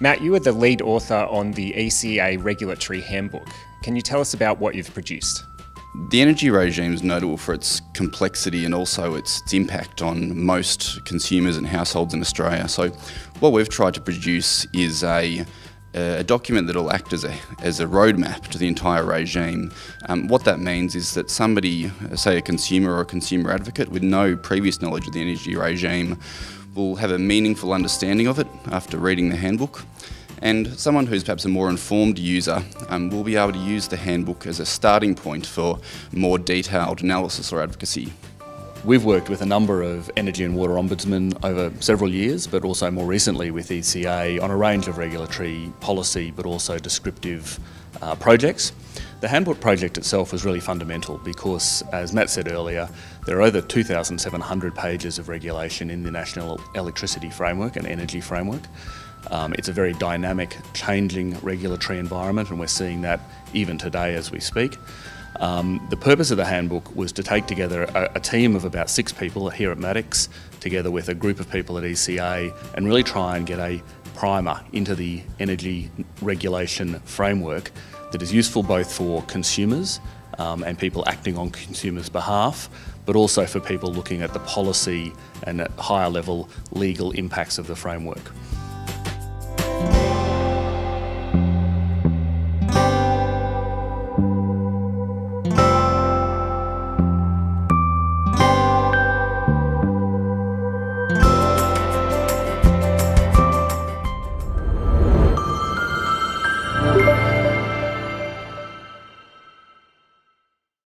Matt, you are the lead author on the ECA Regulatory Handbook. Can you tell us about what you've produced? The energy regime is notable for its complexity and also its impact on most consumers and households in Australia. So what we've tried to produce is a document that will act as a roadmap to the entire regime. What that means is that somebody, say a consumer or a consumer advocate with no previous knowledge of the energy regime, will have a meaningful understanding of it after reading the handbook. And someone who's perhaps a more informed user will be able to use the handbook as a starting point for more detailed analysis or advocacy. We've worked with a number of energy and water ombudsmen over several years, but also more recently with ECA on a range of regulatory policy but also descriptive projects. The handbook project itself was really fundamental because, as Matt said earlier, there are over 2,700 pages of regulation in the National Electricity Framework and Energy Framework. It's a very dynamic, changing regulatory environment, and we're seeing that even today as we speak. The purpose of the handbook was to take together a team of about 6 people here at Maddocks, together with a group of people at ECA, and really try and get a primer into the energy regulation framework that is useful both for consumers and people acting on consumers' behalf, but also for people looking at the policy and at higher level legal impacts of the framework.